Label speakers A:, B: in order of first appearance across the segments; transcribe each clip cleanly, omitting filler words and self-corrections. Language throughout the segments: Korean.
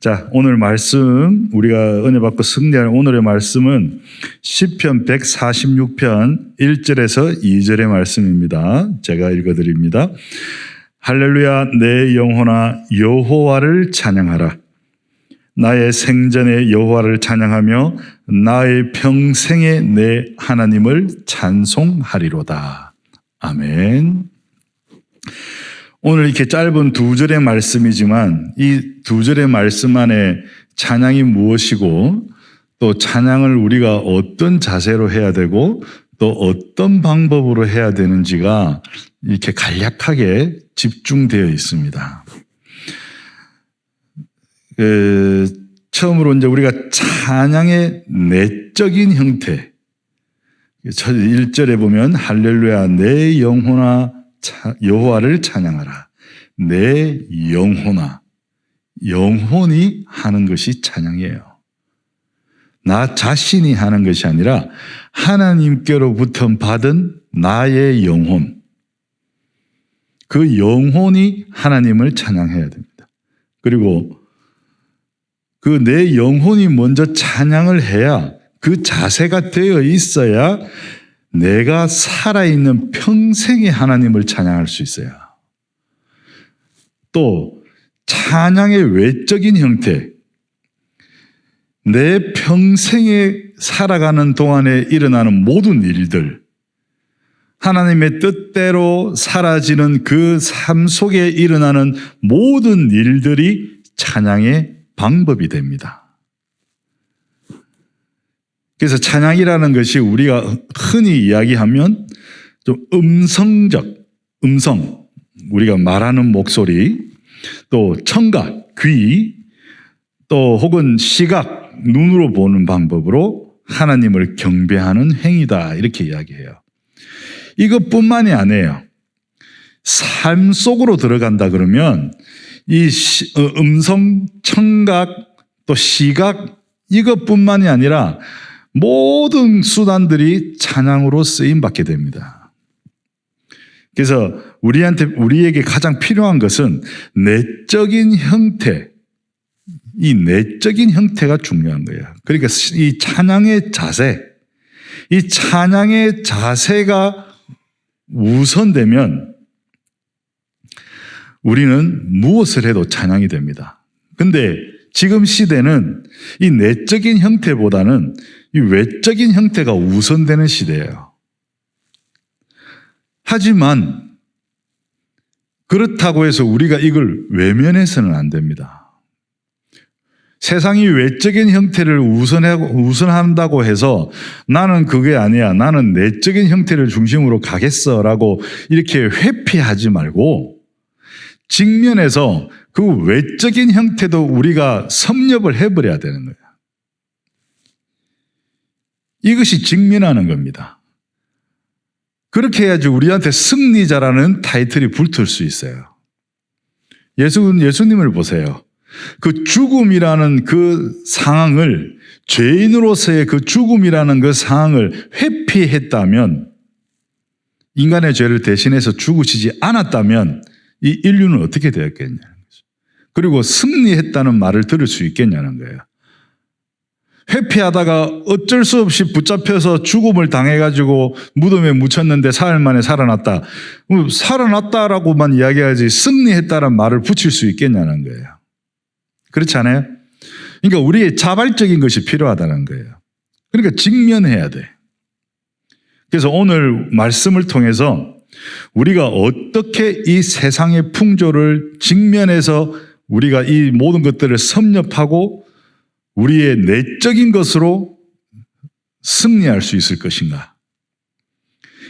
A: 자, 오늘 말씀, 우리가 은혜 받고 승리할 오늘의 말씀은 시편 146편 1절에서 2절의 말씀입니다. 제가 읽어드립니다. 할렐루야, 내 영혼아 여호와를 찬양하라. 나의 생전에 여호와를 찬양하며 나의 평생에 내 하나님을 찬송하리로다. 아멘. 오늘 이렇게 짧은 두 절의 말씀이지만 이 두 절의 말씀 안에 찬양이 무엇이고 또 찬양을 우리가 어떤 자세로 해야 되고 또 어떤 방법으로 해야 되는지가 이렇게 간략하게 집중되어 있습니다. 처음으로 이제 우리가 찬양의 내적인 형태, 1절에 보면 할렐루야 내 영혼아 여호와를 찬양하라. 내 영혼아, 영혼이 하는 것이 찬양이에요. 나 자신이 하는 것이 아니라 하나님께로부터 받은 나의 영혼, 그 영혼이 하나님을 찬양해야 됩니다. 그리고 그 내 영혼이 먼저 찬양을 해야 그 자세가 되어 있어야 내가 살아있는 평생에 하나님을 찬양할 수 있어요. 또 찬양의 외적인 형태, 내 평생에 살아가는 동안에 일어나는 모든 일들, 하나님의 뜻대로 사라지는 그 삶 속에 일어나는 모든 일들이 찬양의 방법이 됩니다. 그래서 찬양이라는 것이 우리가 흔히 이야기하면 좀 음성적, 음성, 우리가 말하는 목소리, 또 청각, 귀, 또 혹은 시각, 눈으로 보는 방법으로 하나님을 경배하는 행위다 이렇게 이야기해요. 이것뿐만이 아니에요. 삶 속으로 들어간다 그러면 이 음성, 청각, 또 시각 이것뿐만이 아니라 모든 수단들이 찬양으로 쓰임받게 됩니다. 그래서 우리에게 가장 필요한 것은 내적인 형태, 이 내적인 형태가 중요한 거예요. 그러니까 이 찬양의 자세, 이 찬양의 자세가 우선되면 우리는 무엇을 해도 찬양이 됩니다. 근데 지금 시대는 이 내적인 형태보다는 이 외적인 형태가 우선되는 시대예요. 하지만 그렇다고 해서 우리가 이걸 외면해서는 안 됩니다. 세상이 외적인 형태를 우선한다고 해서 나는 그게 아니야, 나는 내적인 형태를 중심으로 가겠어라고 이렇게 회피하지 말고 직면해서 그 외적인 형태도 우리가 섭렵을 해버려야 되는 거예요. 이것이 직면하는 겁니다. 그렇게 해야지 우리한테 승리자라는 타이틀이 붙을 수 있어요. 예수님을 보세요. 그 죽음이라는 그 상황을, 죄인으로서의 그 죽음이라는 그 상황을 회피했다면, 인간의 죄를 대신해서 죽으시지 않았다면 이 인류는 어떻게 되었겠냐는 거죠. 그리고 승리했다는 말을 들을 수 있겠냐는 거예요. 회피하다가 어쩔 수 없이 붙잡혀서 죽음을 당해가지고 무덤에 묻혔는데 사흘 만에 살아났다. 살아났다라고만 이야기하지 승리했다는 말을 붙일 수 있겠냐는 거예요. 그렇지 않아요? 그러니까 우리의 자발적인 것이 필요하다는 거예요. 그러니까 직면해야 돼. 그래서 오늘 말씀을 통해서 우리가 어떻게 이 세상의 풍조를 직면해서 우리가 이 모든 것들을 섭렵하고 우리의 내적인 것으로 승리할 수 있을 것인가?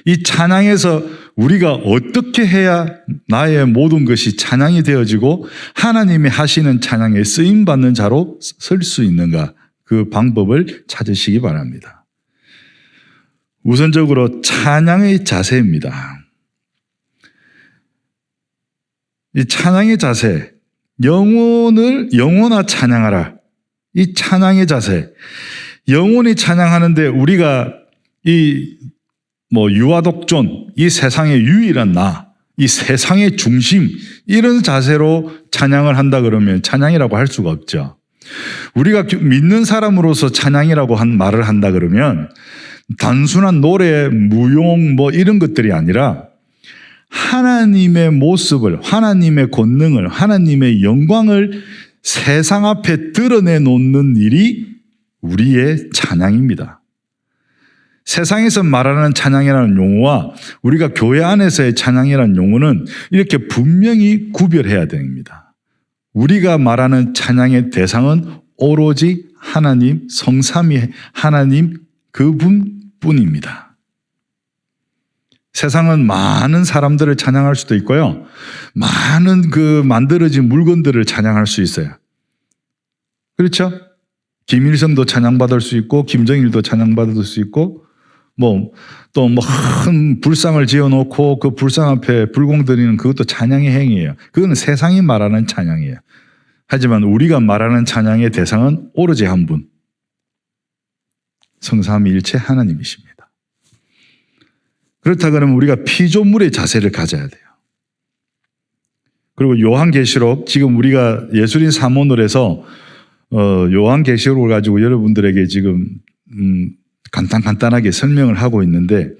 A: 이 찬양에서 우리가 어떻게 해야 나의 모든 것이 찬양이 되어지고 하나님이 하시는 찬양에 쓰임받는 자로 설 수 있는가? 그 방법을 찾으시기 바랍니다. 우선적으로 찬양의 자세입니다. 이 찬양의 자세, 영혼아 찬양하라. 이 찬양의 자세, 영혼이 찬양하는데 우리가 유아독존, 이 세상의 유일한 나, 이 세상의 중심, 이런 자세로 찬양을 한다 그러면 찬양이라고 할 수가 없죠. 우리가 믿는 사람으로서 찬양이라고 말을 한다 그러면 단순한 노래, 무용 뭐 이런 것들이 아니라 하나님의 모습을, 하나님의 권능을, 하나님의 영광을 세상 앞에 드러내 놓는 일이 우리의 찬양입니다. 세상에서 말하는 찬양이라는 용어와 우리가 교회 안에서의 찬양이라는 용어는 이렇게 분명히 구별해야 됩니다. 우리가 말하는 찬양의 대상은 오로지 하나님, 성삼위 하나님 그분뿐입니다. 세상은 많은 사람들을 찬양할 수도 있고요. 많은 그 만들어진 물건들을 찬양할 수 있어요. 그렇죠? 김일성도 찬양받을 수 있고 김정일도 찬양받을 수 있고 또 큰 불상을 지어놓고 그 불상 앞에 불공 드리는 그것도 찬양의 행위예요. 그거는 세상이 말하는 찬양이에요. 하지만 우리가 말하는 찬양의 대상은 오로지 한 분, 성삼위일체 하나님이십니다. 그렇다 그러면 우리가 피조물의 자세를 가져야 돼요. 그리고 요한계시록, 지금 우리가 예술인 사모놀에서 요한계시록을 가지고 여러분들에게 지금 간단하게 설명을 하고 있는데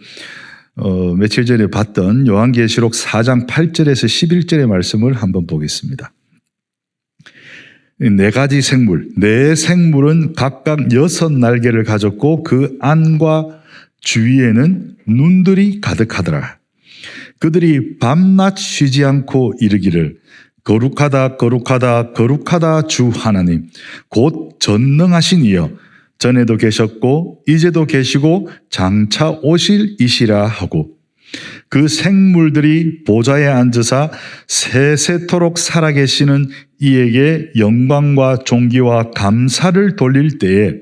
A: 며칠 전에 봤던 요한계시록 4장 8절에서 11절의 말씀을 한번 보겠습니다. 네 가지 생물, 네 생물은 각각 6날개를 가졌고 그 안과 주위에는 눈들이 가득하더라. 그들이 밤낮 쉬지 않고 이르기를 거룩하다 거룩하다 거룩하다 주 하나님 곧 전능하신 이여 전에도 계셨고 이제도 계시고 장차 오실 이시라 하고 그 생물들이 보좌에 앉으사 세세토록 살아계시는 이에게 영광과 존귀와 감사를 돌릴 때에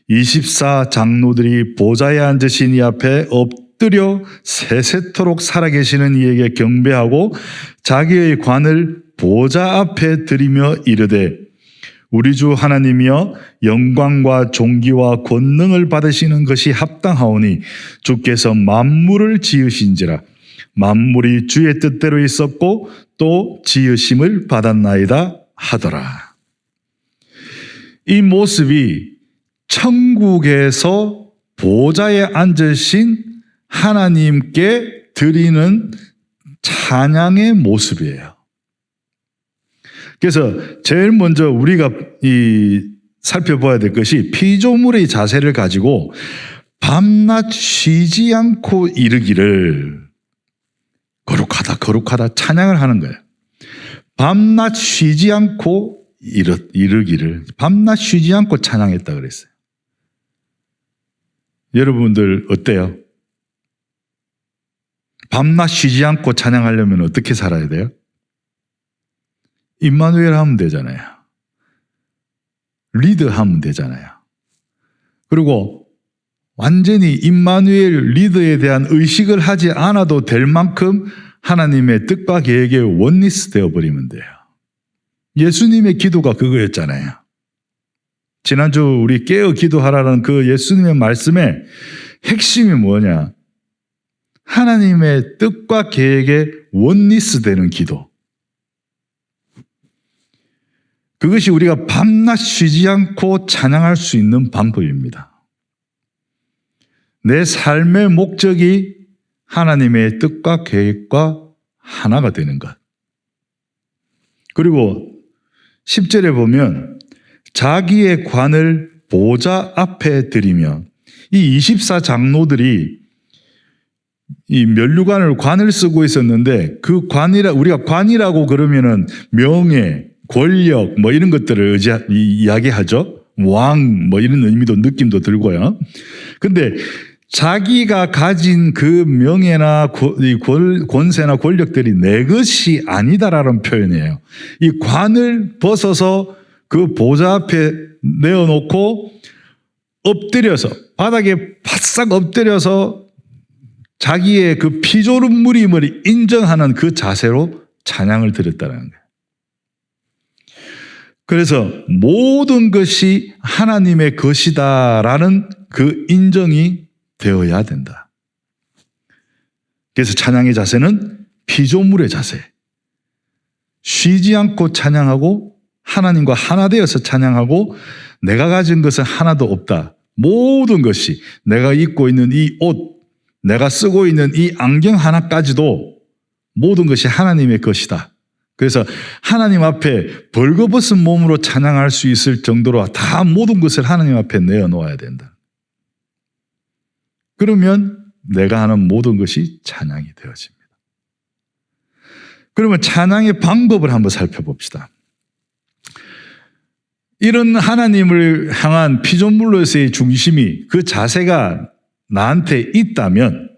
A: 24 장로들이 보좌에 앉으신 이 앞에 엎드려 세세토록 살아계시는 이에게 경배하고 자기의 관을 보좌 앞에 드리며 이르되 우리 주 하나님이여 영광과 존귀와 권능을 받으시는 것이 합당하오니 주께서 만물을 지으신지라 만물이 주의 뜻대로 있었고 또 지으심을 받았나이다 하더라. 이 모습이 천국에서 보좌에 앉으신 하나님께 드리는 찬양의 모습이에요. 그래서 제일 먼저 우리가 살펴봐야 될 것이 피조물의 자세를 가지고 밤낮 쉬지 않고 이르기를 거룩하다 거룩하다 찬양을 하는 거예요. 밤낮 쉬지 않고 이르기를 밤낮 쉬지 않고 찬양했다 그랬어요. 여러분들 어때요? 밤낮 쉬지 않고 찬양하려면 어떻게 살아야 돼요? 임마누엘 하면 되잖아요. 리드하면 되잖아요. 그리고 완전히 임마누엘 리드에 대한 의식을 하지 않아도 될 만큼 하나님의 뜻과 계획에 원리스 되어버리면 돼요. 예수님의 기도가 그거였잖아요. 지난주 우리 깨어 기도하라는 그 예수님의 말씀의 핵심이 뭐냐? 하나님의 뜻과 계획에 원리스 되는 기도. 그것이 우리가 밤낮 쉬지 않고 찬양할 수 있는 방법입니다. 내 삶의 목적이 하나님의 뜻과 계획과 하나가 되는 것. 그리고 10절에 보면 자기의 관을 보좌 앞에 드리며 이 24 장로들이 이 면류관을 관을 쓰고 있었는데 그 우리가 관이라고 그러면은 명예, 권력 뭐 이런 것들을 이야기하죠. 왕 뭐 이런 의미도 느낌도 들고요. 근데 자기가 가진 그 명예나 권세나 권력들이 내 것이 아니다라는 표현이에요. 이 관을 벗어서 그 보좌 앞에 내어놓고 엎드려서 바닥에 바싹 엎드려서 자기의 그 피조물임을 인정하는 그 자세로 찬양을 드렸다는 거예요. 그래서 모든 것이 하나님의 것이다라는 그 인정이 되어야 된다. 그래서 찬양의 자세는 피조물의 자세. 쉬지 않고 찬양하고 하나님과 하나 되어서 찬양하고 내가 가진 것은 하나도 없다. 모든 것이 내가 입고 있는 이 옷, 내가 쓰고 있는 이 안경 하나까지도 모든 것이 하나님의 것이다. 그래서 하나님 앞에 벌거벗은 몸으로 찬양할 수 있을 정도로 다 모든 것을 하나님 앞에 내어놓아야 된다. 그러면 내가 하는 모든 것이 찬양이 되어집니다. 그러면 찬양의 방법을 한번 살펴봅시다. 이런 하나님을 향한 피조물로서의 중심이, 그 자세가 나한테 있다면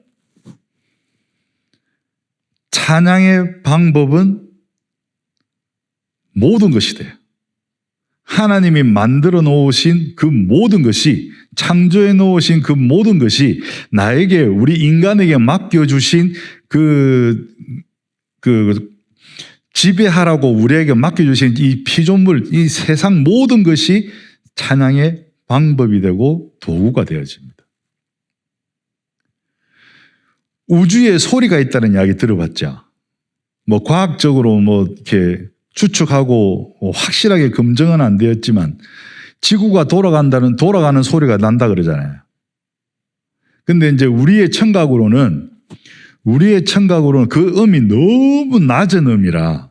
A: 찬양의 방법은 모든 것이 돼요. 하나님이 만들어 놓으신 그 모든 것이, 창조해 놓으신 그 모든 것이 나에게, 우리 인간에게 맡겨주신 그 지배하라고 우리에게 맡겨주신 이 피조물, 이 세상 모든 것이 찬양의 방법이 되고 도구가 되어집니다. 우주에 소리가 있다는 이야기 들어봤죠? 뭐 과학적으로 뭐 이렇게 추측하고 확실하게 검증은 안 되었지만 지구가 돌아가는 소리가 난다 그러잖아요. 근데 이제 우리의 청각으로는 그 음이 너무 낮은 음이라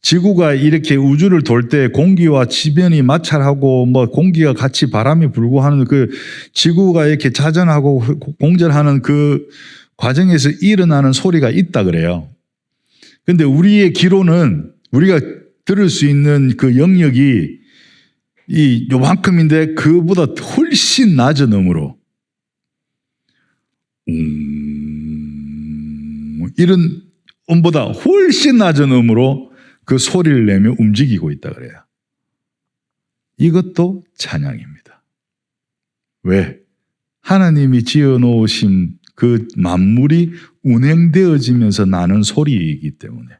A: 지구가 이렇게 우주를 돌 때 공기와 지변이 마찰하고 뭐 공기가 같이 바람이 불고 하는 그 지구가 이렇게 자전하고 공전하는 그 과정에서 일어나는 소리가 있다 그래요. 근데 우리의 귀로는 우리가 들을 수 있는 그 영역이 요만큼인데 그보다 훨씬 낮은 음으로 이런 음보다 훨씬 낮은 음으로 그 소리를 내며 움직이고 있다 그래요. 이것도 찬양입니다. 왜? 하나님이 지어놓으신 그 만물이 운행되어지면서 나는 소리이기 때문에.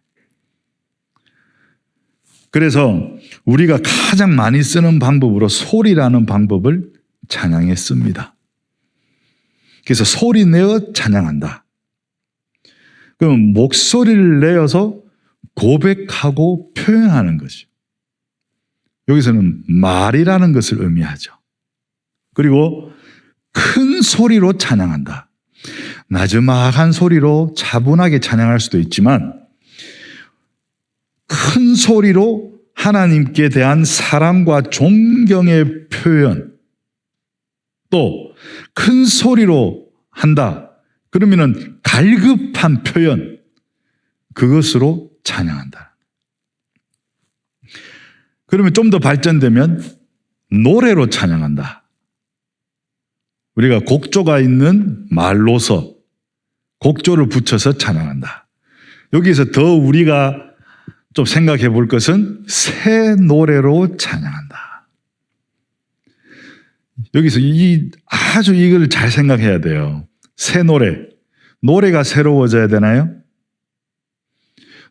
A: 그래서 우리가 가장 많이 쓰는 방법으로 소리라는 방법을 찬양에 씁니다. 그래서 소리 내어 찬양한다. 그럼 목소리를 내어서 고백하고 표현하는 것이죠. 여기서는 말이라는 것을 의미하죠. 그리고 큰 소리로 찬양한다. 나지막한 소리로 차분하게 찬양할 수도 있지만 큰 소리로 하나님께 대한 사랑과 존경의 표현, 또 큰 소리로 한다. 그러면은 갈급한 표현, 그것으로 찬양한다. 그러면 좀 더 발전되면 노래로 찬양한다. 우리가 곡조가 있는 말로서 곡조를 붙여서 찬양한다. 여기서 더 우리가 좀 생각해 볼 것은 새 노래로 찬양한다. 여기서 아주 이걸 잘 생각해야 돼요. 새 노래가 새로워져야 되나요?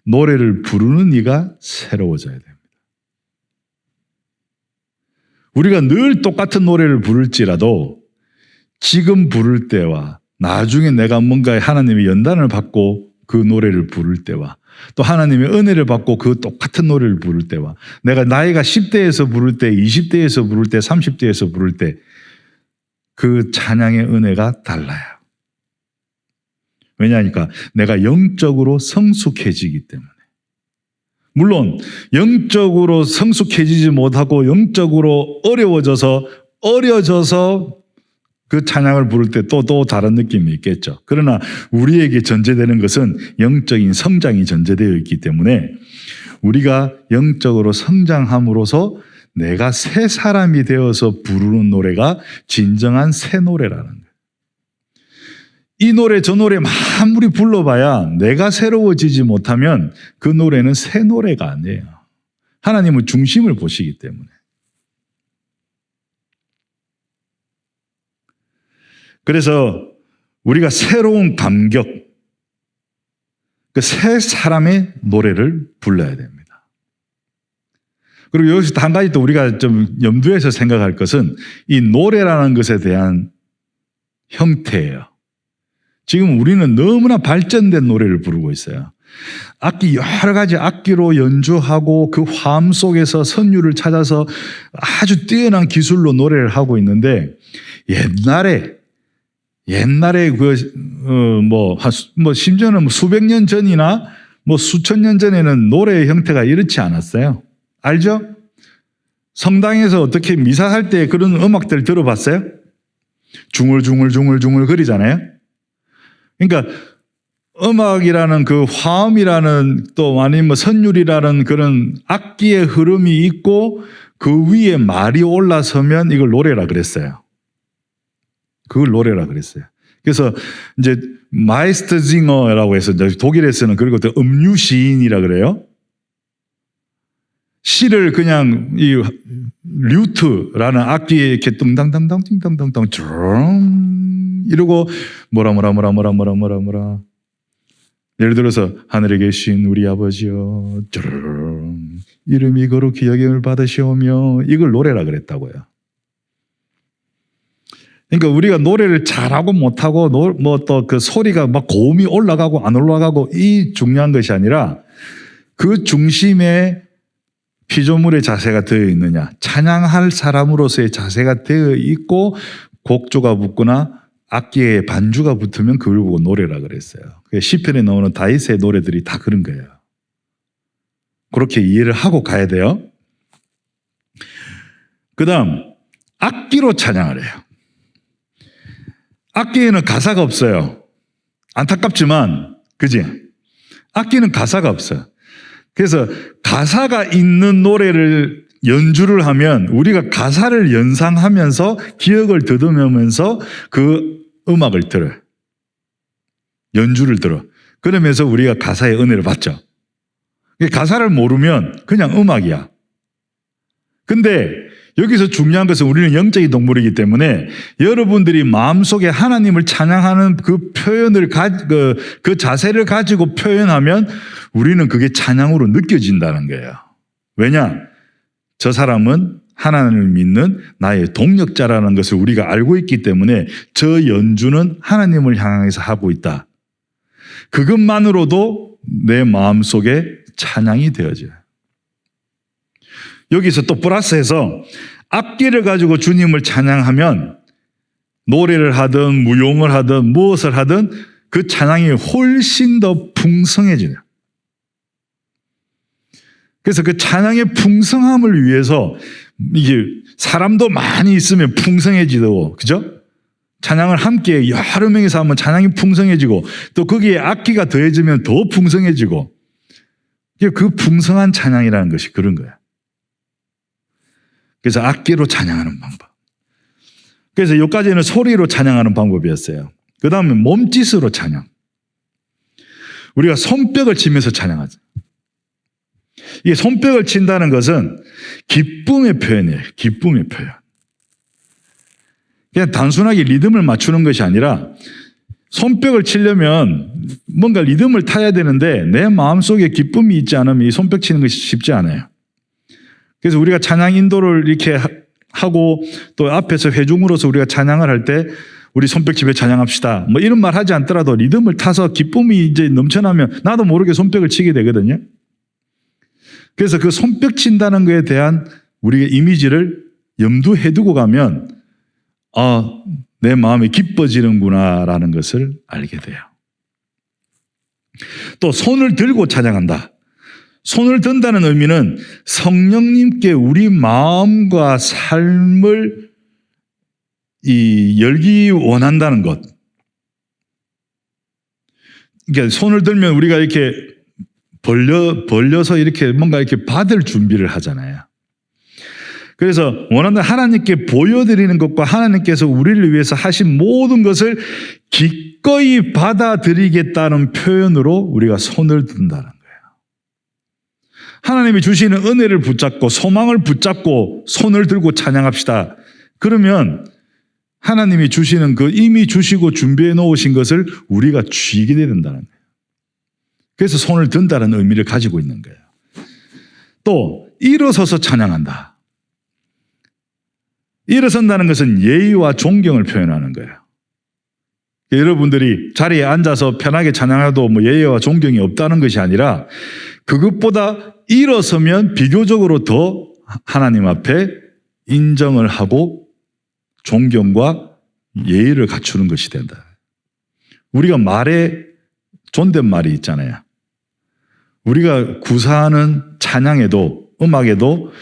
A: 노래를 부르는 이가 새로워져야 됩니다. 우리가 늘 똑같은 노래를 부를지라도 지금 부를 때와 나중에 내가 뭔가 하나님의 연단을 받고 그 노래를 부를 때와 또 하나님의 은혜를 받고 그 똑같은 노래를 부를 때와 내가 나이가 10대에서 부를 때, 20대에서 부를 때, 30대에서 부를 때 그 찬양의 은혜가 달라요. 왜냐하니까 내가 영적으로 성숙해지기 때문에. 물론 영적으로 성숙해지지 못하고 영적으로 어려져서 그 찬양을 부를 때 또 다른 느낌이 있겠죠. 그러나 우리에게 전제되는 것은 영적인 성장이 전제되어 있기 때문에 우리가 영적으로 성장함으로써 내가 새 사람이 되어서 부르는 노래가 진정한 새 노래라는 거예요. 이 노래 저 노래 아무리 불러봐야 내가 새로워지지 못하면 그 노래는 새 노래가 아니에요. 하나님은 중심을 보시기 때문에. 그래서 우리가 새로운 감격, 그 새 사람의 노래를 불러야 됩니다. 그리고 여기서 한 가지 또 우리가 좀 염두에서 생각할 것은 이 노래라는 것에 대한 형태예요. 지금 우리는 너무나 발전된 노래를 부르고 있어요. 악기 여러 가지 악기로 연주하고 그 화음 속에서 선율을 찾아서 아주 뛰어난 기술로 노래를 하고 있는데 옛날에 심지어는 수백 년 전이나 수천 년 전에는 노래의 형태가 이렇지 않았어요. 알죠? 성당에서 어떻게 미사할 때 그런 음악들 들어봤어요? 중얼중얼 거리잖아요. 그러니까 음악이라는 그 화음이라는 또 아니면 선율이라는 그런 악기의 흐름이 있고 그 위에 말이 올라서면 이걸 노래라 그랬어요. 그걸 노래라 그랬어요. 그래서 이제 마이스터징어라고 해서 독일에서는 그리고 또 음유 시인이라 그래요. 시를 그냥 이 류트라는 악기에 이렇게 뚱당당당 띵당당당 쭈릉 이러고 뭐라 예를 들어서 하늘에 계신 우리 아버지여 쭈릉 이름이 거룩히 여김을 받으시오며 이걸 노래라 그랬다고요. 그러니까 우리가 노래를 잘하고 못하고 또 그 소리가 막 고음이 올라가고 안 올라가고 이 중요한 것이 아니라 그 중심에 피조물의 자세가 되어 있느냐, 찬양할 사람으로서의 자세가 되어 있고 곡조가 붙거나 악기에 반주가 붙으면 그걸 보고 노래라 그랬어요. 시편에 나오는 다윗의 노래들이 다 그런 거예요. 그렇게 이해를 하고 가야 돼요. 그 다음 악기로 찬양을 해요. 악기에는 가사가 없어요. 안타깝지만 그지? 악기는 가사가 없어요. 그래서 가사가 있는 노래를 연주를 하면 우리가 가사를 연상하면서 기억을 더듬으면서 그 음악을 들어요. 연주를 들어. 그러면서 우리가 가사의 은혜를 받죠. 가사를 모르면 그냥 음악이야. 근데 여기서 중요한 것은 우리는 영적인 동물이기 때문에 여러분들이 마음속에 하나님을 찬양하는 그 표현을 그 자세를 가지고 표현하면 우리는 그게 찬양으로 느껴진다는 거예요. 왜냐? 저 사람은 하나님을 믿는 나의 동력자라는 것을 우리가 알고 있기 때문에 저 연주는 하나님을 향해서 하고 있다. 그것만으로도 내 마음속에 찬양이 되어져요. 여기서 또 플러스해서 악기를 가지고 주님을 찬양하면 노래를 하든 무용을 하든 무엇을 하든 그 찬양이 훨씬 더 풍성해지네요. 그래서 그 찬양의 풍성함을 위해서 이게 사람도 많이 있으면 풍성해지고, 그죠? 찬양을 함께 여러 명이서 하면 찬양이 풍성해지고 또 거기에 악기가 더해지면 더 풍성해지고 그 풍성한 찬양이라는 것이 그런 거야. 그래서 악기로 찬양하는 방법. 그래서 여기까지는 소리로 찬양하는 방법이었어요. 그 다음에 몸짓으로 찬양. 우리가 손뼉을 치면서 찬양하죠. 이게 손뼉을 친다는 것은 기쁨의 표현이에요. 기쁨의 표현. 그냥 단순하게 리듬을 맞추는 것이 아니라 손뼉을 치려면 뭔가 리듬을 타야 되는데 내 마음속에 기쁨이 있지 않으면 이 손뼉 치는 것이 쉽지 않아요. 그래서 우리가 찬양 인도를 이렇게 하고 또 앞에서 회중으로서 우리가 찬양을 할 때 우리 손뼉치며 찬양합시다. 뭐 이런 말 하지 않더라도 리듬을 타서 기쁨이 이제 넘쳐나면 나도 모르게 손뼉을 치게 되거든요. 그래서 그 손뼉 친다는 것에 대한 우리의 이미지를 염두해 두고 가면 내 마음이 기뻐지는구나라는 것을 알게 돼요. 또 손을 들고 찬양한다. 손을 든다는 의미는 성령님께 우리 마음과 삶을 열기 원한다는 것. 그러니까 손을 들면 우리가 이렇게 벌려서 이렇게 뭔가 이렇게 받을 준비를 하잖아요. 그래서 원하는 하나님께 보여드리는 것과 하나님께서 우리를 위해서 하신 모든 것을 기꺼이 받아들이겠다는 표현으로 우리가 손을 든다는 거예요. 하나님이 주시는 은혜를 붙잡고 소망을 붙잡고 손을 들고 찬양합시다. 그러면 하나님이 주시는 그 이미 주시고 준비해 놓으신 것을 우리가 쥐게 된다는 거예요. 그래서 손을 든다는 의미를 가지고 있는 거예요. 또 일어서서 찬양한다. 일어선다는 것은 예의와 존경을 표현하는 거예요. 여러분들이 자리에 앉아서 편하게 찬양해도 뭐 예의와 존경이 없다는 것이 아니라 그것보다 일어서면 비교적으로 더 하나님 앞에 인정을 하고 존경과 예의를 갖추는 것이 된다. 우리가 말에 존댓말이 있잖아요. 우리가 구사하는 찬양에도 음악에도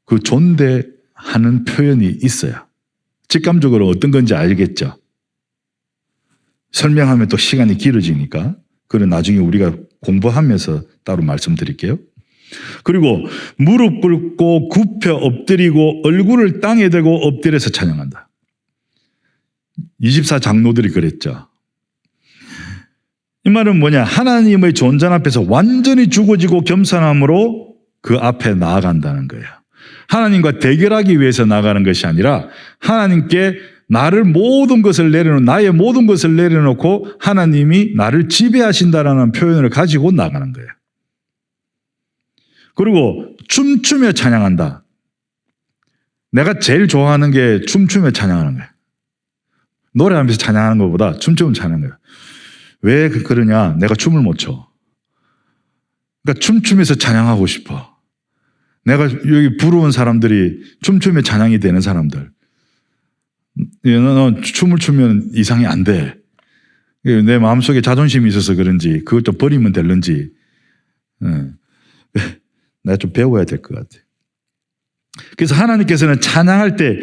A: 그 존대하는 표현이 있어요. 직감적으로 어떤 건지 알겠죠? 설명하면 또 시간이 길어지니까 그건 나중에 우리가 공부하면서 따로 말씀드릴게요. 그리고 무릎 꿇고 굽혀 엎드리고 얼굴을 땅에 대고 엎드려서 찬양한다. 24장로들이 그랬죠. 이 말은 뭐냐? 하나님의 존재 앞에서 완전히 죽어지고 겸손함으로 그 앞에 나아간다는 거예요. 하나님과 대결하기 위해서 나가는 것이 아니라 하나님께 나의 모든 것을 내려놓고 하나님이 나를 지배하신다라는 표현을 가지고 나가는 거예요. 그리고 춤추며 찬양한다. 내가 제일 좋아하는 게 춤추며 찬양하는 거예요. 노래하면서 찬양하는 것보다 춤추며 찬양하는 거예요. 왜 그러냐? 내가 춤을 못 춰. 그러니까 춤추면서 찬양하고 싶어. 내가 여기 부러운 사람들이 춤추며 찬양이 되는 사람들. 너 춤을 추면 이상이 안 돼. 내 마음속에 자존심이 있어서 그런지 그것도 버리면 될런지 내가 좀 배워야 될 것 같아. 그래서 하나님께서는 찬양할 때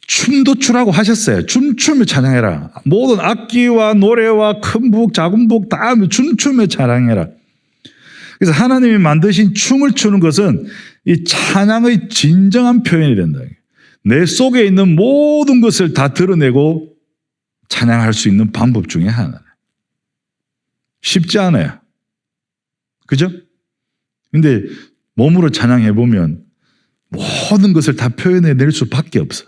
A: 춤도 추라고 하셨어요. 춤추며 찬양해라. 모든 악기와 노래와 큰 북, 작은 북 다 춤추며 찬양해라. 그래서 하나님이 만드신 춤을 추는 것은 이 찬양의 진정한 표현이 된다. 내 속에 있는 모든 것을 다 드러내고 찬양할 수 있는 방법 중에 하나예요. 쉽지 않아요. 그죠? 근데 몸으로 찬양해 보면 모든 것을 다 표현해낼 수밖에 없어.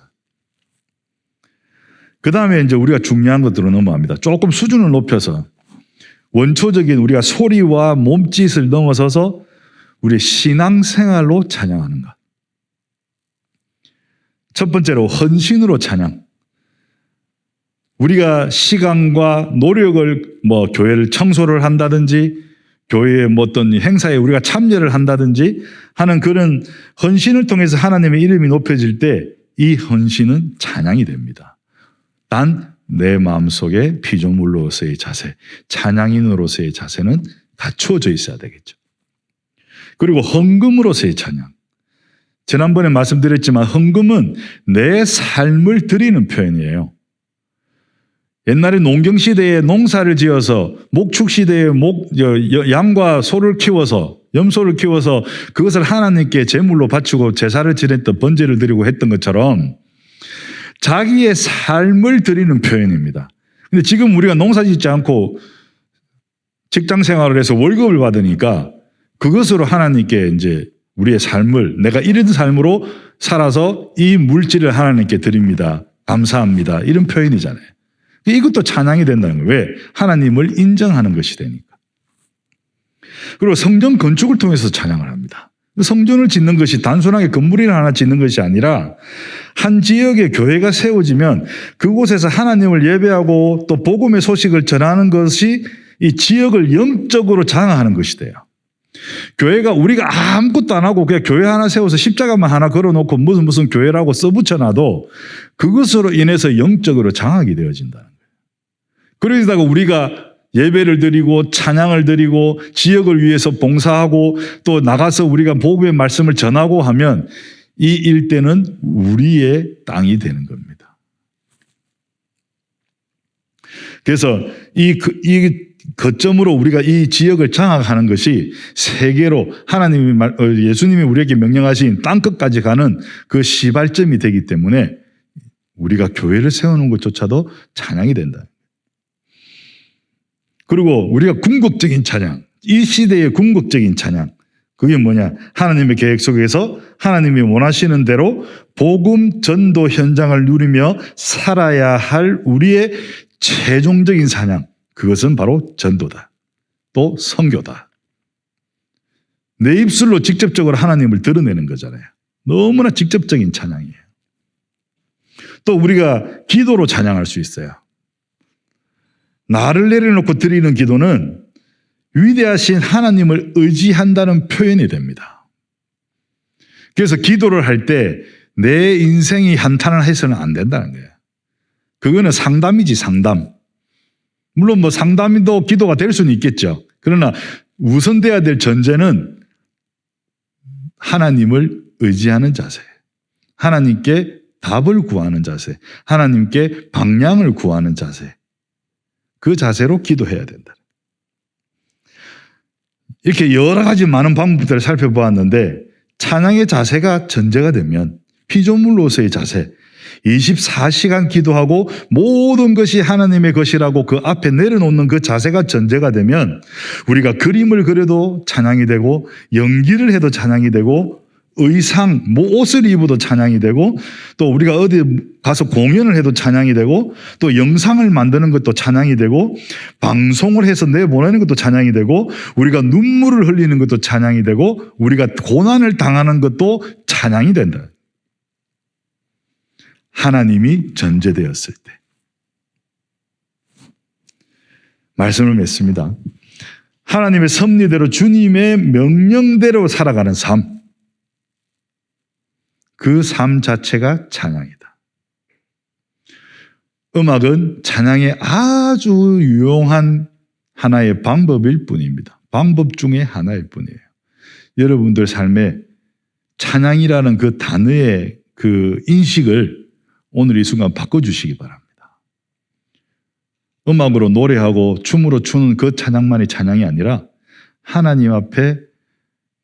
A: 그 다음에 이제 우리가 중요한 것들로 넘어갑니다. 조금 수준을 높여서 원초적인 우리가 소리와 몸짓을 넘어서서 우리의 신앙생활로 찬양하는 것. 첫 번째로 헌신으로 찬양. 우리가 시간과 노력을 교회를 청소를 한다든지 교회의 어떤 행사에 우리가 참여를 한다든지 하는 그런 헌신을 통해서 하나님의 이름이 높여질 때 이 헌신은 찬양이 됩니다. 단 내 마음속에 피조물로서의 자세, 찬양인으로서의 자세는 갖추어져 있어야 되겠죠. 그리고 헌금으로서의 찬양. 지난번에 말씀드렸지만 헌금은 내 삶을 드리는 표현이에요. 옛날에 농경시대에 농사를 지어서 목축시대에 양과 소를 키워서 염소를 키워서 그것을 하나님께 제물로 바치고 제사를 지냈던 번제를 드리고 했던 것처럼 자기의 삶을 드리는 표현입니다. 근데 지금 우리가 농사 짓지 않고 직장 생활을 해서 월급을 받으니까 그것으로 하나님께 이제 우리의 삶을 내가 이런 삶으로 살아서 이 물질을 하나님께 드립니다. 감사합니다. 이런 표현이잖아요. 이것도 찬양이 된다는 거예요. 왜? 하나님을 인정하는 것이 되니까. 그리고 성전 건축을 통해서 찬양을 합니다. 성전을 짓는 것이 단순하게 건물이나 하나 짓는 것이 아니라 한 지역에 교회가 세워지면 그곳에서 하나님을 예배하고 또 복음의 소식을 전하는 것이 이 지역을 영적으로 장악하는 것이 돼요. 교회가 우리가 아무것도 안 하고 그냥 교회 하나 세워서 십자가만 하나 걸어놓고 무슨 교회라고 써붙여놔도 그것으로 인해서 영적으로 장악이 되어진다는 거예요. 그러다가 우리가 예배를 드리고 찬양을 드리고 지역을 위해서 봉사하고 또 나가서 우리가 복음의 말씀을 전하고 하면 이 일대는 우리의 땅이 되는 겁니다. 그래서 이 거점으로 우리가 이 지역을 장악하는 것이 세계로 예수님이 우리에게 명령하신 땅끝까지 가는 그 시발점이 되기 때문에 우리가 교회를 세우는 것조차도 찬양이 된다. 그리고 우리가 궁극적인 찬양, 이 시대의 궁극적인 찬양, 그게 뭐냐? 하나님의 계획 속에서 하나님이 원하시는 대로 복음 전도 현장을 누리며 살아야 할 우리의 최종적인 찬양, 그것은 바로 전도다. 또 선교다. 내 입술로 직접적으로 하나님을 드러내는 거잖아요. 너무나 직접적인 찬양이에요. 또 우리가 기도로 찬양할 수 있어요. 나를 내려놓고 드리는 기도는 위대하신 하나님을 의지한다는 표현이 됩니다. 그래서 기도를 할 때 내 인생이 한탄을 해서는 안 된다는 거예요. 그거는 상담이지, 상담. 물론 뭐 상담도 기도가 될 수는 있겠죠. 그러나 우선돼야 될 전제는 하나님을 의지하는 자세, 하나님께 답을 구하는 자세, 하나님께 방향을 구하는 자세, 그 자세로 기도해야 된다. 이렇게 여러 가지 많은 방법들을 살펴보았는데 찬양의 자세가 전제가 되면 피조물로서의 자세, 24시간 기도하고 모든 것이 하나님의 것이라고 그 앞에 내려놓는 그 자세가 전제가 되면 우리가 그림을 그려도 찬양이 되고 연기를 해도 찬양이 되고 의상, 옷을 입어도 찬양이 되고 또 우리가 어디 가서 공연을 해도 찬양이 되고 또 영상을 만드는 것도 찬양이 되고 방송을 해서 내보내는 것도 찬양이 되고 우리가 눈물을 흘리는 것도 찬양이 되고 우리가 고난을 당하는 것도 찬양이 된다. 하나님이 전제되었을 때. 말씀을 맺습니다. 하나님의 섭리대로 주님의 명령대로 살아가는 삶. 그 삶 자체가 찬양이다. 음악은 찬양의 아주 유용한 하나의 방법일 뿐입니다. 방법 중에 하나일 뿐이에요. 여러분들 삶에 찬양이라는 그 단어의 그 인식을 오늘 이 순간 바꿔주시기 바랍니다. 음악으로 노래하고 춤으로 추는 그 찬양만이 찬양이 아니라 하나님 앞에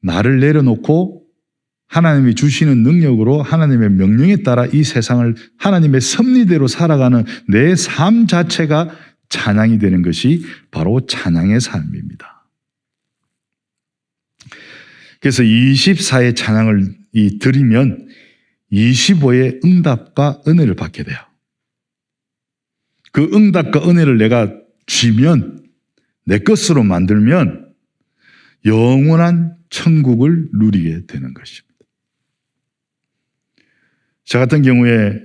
A: 나를 내려놓고 하나님이 주시는 능력으로 하나님의 명령에 따라 이 세상을 하나님의 섭리대로 살아가는 내 삶 자체가 찬양이 되는 것이 바로 찬양의 삶입니다. 그래서 24의 찬양을 드리면 25의 응답과 은혜를 받게 돼요. 그 응답과 은혜를 내가 쥐면 내 것으로 만들면 영원한 천국을 누리게 되는 것입니다. 저 같은 경우에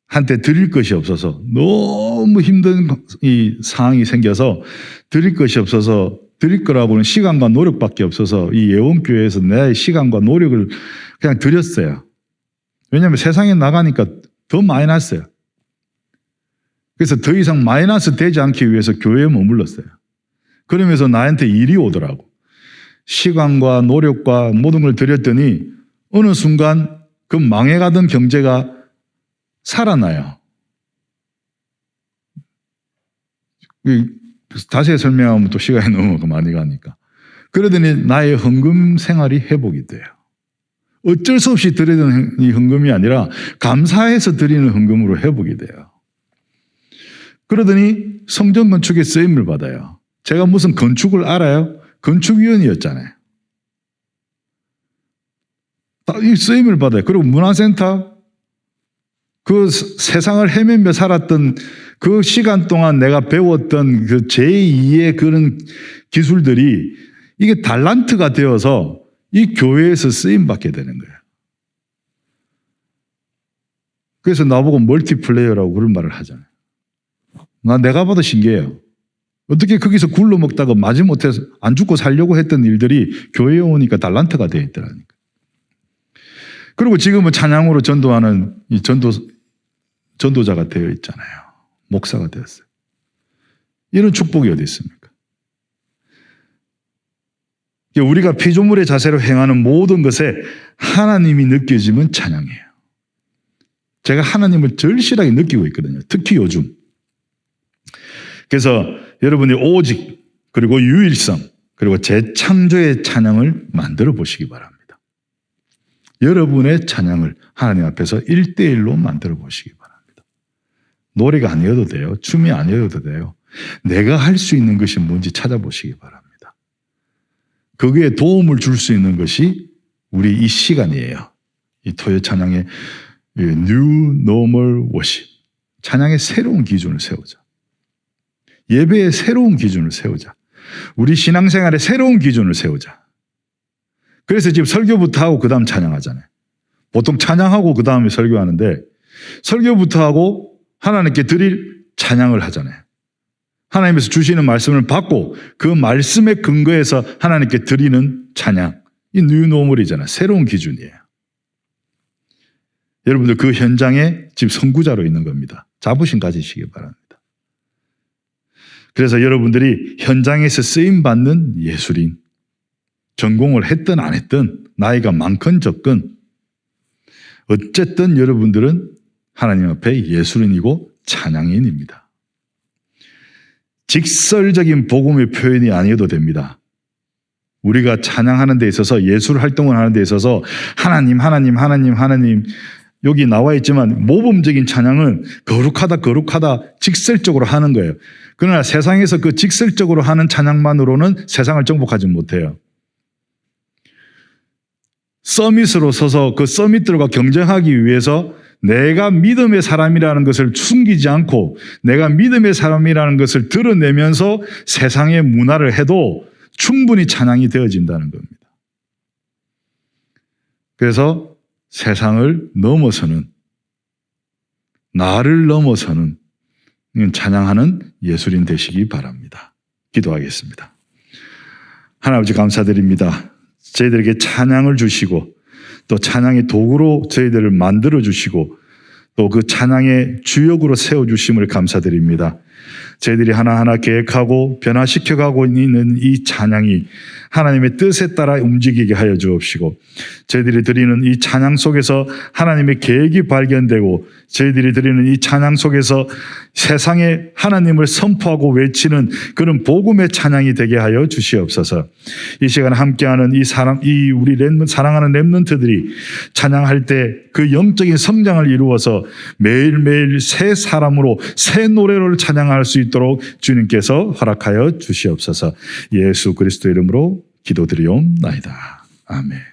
A: 한때 드릴 것이 없어서 너무 힘든 이 상황이 생겨서 드릴 것이 없어서 드릴 거라고는 시간과 노력밖에 없어서 이 예원교회에서 내 시간과 노력을 그냥 드렸어요. 왜냐하면 세상에 나가니까 더 마이너스예요. 그래서 더 이상 마이너스 되지 않기 위해서 교회에 머물렀어요. 그러면서 나한테 일이 오더라고. 시간과 노력과 모든 걸 드렸더니 어느 순간 그 망해가던 경제가 살아나요. 다시 설명하면 또 시간이 너무 많이 가니까. 그러더니 나의 헌금 생활이 회복이 돼요. 어쩔 수 없이 드리는 이 헌금이 아니라 감사해서 드리는 헌금으로 회복이 돼요. 그러더니 성전 건축에 쓰임을 받아요. 제가 무슨 건축을 알아요? 건축위원이었잖아요. 이 쓰임을 받아요. 그리고 문화센터, 그 세상을 헤매며 살았던 그 시간 동안 내가 배웠던 그 제2의 그런 기술들이 이게 달란트가 되어서 이 교회에서 쓰임받게 되는 거예요. 그래서 나보고 멀티플레이어라고 그런 말을 하잖아요. 내가 봐도 신기해요. 어떻게 거기서 굴러먹다가 마지못해서 안 죽고 살려고 했던 일들이 교회에 오니까 달란트가 되어 있더라니까. 그리고 지금은 찬양으로 전도하는 이 전도자가 되어 있잖아요. 목사가 되었어요. 이런 축복이 어디 있습니까? 우리가 피조물의 자세로 행하는 모든 것에 하나님이 느껴지면 찬양이에요. 제가 하나님을 절실하게 느끼고 있거든요. 특히 요즘. 그래서 여러분이 오직 그리고 유일성 그리고 재창조의 찬양을 만들어 보시기 바랍니다. 여러분의 찬양을 하나님 앞에서 1대1로 만들어 보시기 바랍니다. 노래가 아니어도 돼요. 춤이 아니어도 돼요. 내가 할 수 있는 것이 뭔지 찾아보시기 바랍니다. 거기에 도움을 줄 수 있는 것이 우리 이 시간이에요. 이 토요 찬양의 New Normal Worship. 찬양의 새로운 기준을 세우자. 예배의 새로운 기준을 세우자. 우리 신앙생활의 새로운 기준을 세우자. 그래서 지금 설교부터 하고 그 다음 찬양하잖아요. 보통 찬양하고 그 다음에 설교하는데 설교부터 하고 하나님께 드릴 찬양을 하잖아요. 하나님께서 주시는 말씀을 받고 그 말씀에 근거해서 하나님께 드리는 찬양. 이 뉴노멀이잖아요. 새로운 기준이에요. 여러분들 그 현장에 지금 선구자로 있는 겁니다. 자부심 가지시기 바랍니다. 그래서 여러분들이 현장에서 쓰임받는 예술인, 전공을 했든 안 했든 나이가 많건 적건 어쨌든 여러분들은 하나님 앞에 예술인이고 찬양인입니다. 직설적인 복음의 표현이 아니어도 됩니다. 우리가 찬양하는 데 있어서 예술 활동을 하는 데 있어서 하나님 여기 나와 있지만 모범적인 찬양은 거룩하다 직설적으로 하는 거예요. 그러나 세상에서 그 직설적으로 하는 찬양만으로는 세상을 정복하지 못해요. 서밋으로 서서 그 서밋들과 경쟁하기 위해서 내가 믿음의 사람이라는 것을 숨기지 않고 내가 믿음의 사람이라는 것을 드러내면서 세상의 문화를 해도 충분히 찬양이 되어진다는 겁니다. 그래서 세상을 넘어서는, 나를 넘어서는 찬양하는 예술인 되시기 바랍니다. 기도하겠습니다. 하나님 아버지 감사드립니다. 저희들에게 찬양을 주시고 또 찬양의 도구로 저희들을 만들어 주시고 또 그 찬양의 주역으로 세워주심을 감사드립니다. 저희들이 하나하나 계획하고 변화시켜가고 있는 이 찬양이 하나님의 뜻에 따라 움직이게 하여 주옵시고 저희들이 드리는 이 찬양 속에서 하나님의 계획이 발견되고 저희들이 드리는 이 찬양 속에서 세상에 하나님을 선포하고 외치는 그런 복음의 찬양이 되게 하여 주시옵소서. 이 시간 함께하는 이 우리 사랑하는 렘넌트들이 찬양할 때 그 영적인 성장을 이루어서 매일매일 새 사람으로 새 노래를 찬양할 수 있도록 주님께서 허락하여 주시옵소서. 예수 그리스도 이름으로 기도드리옵나이다. 아멘.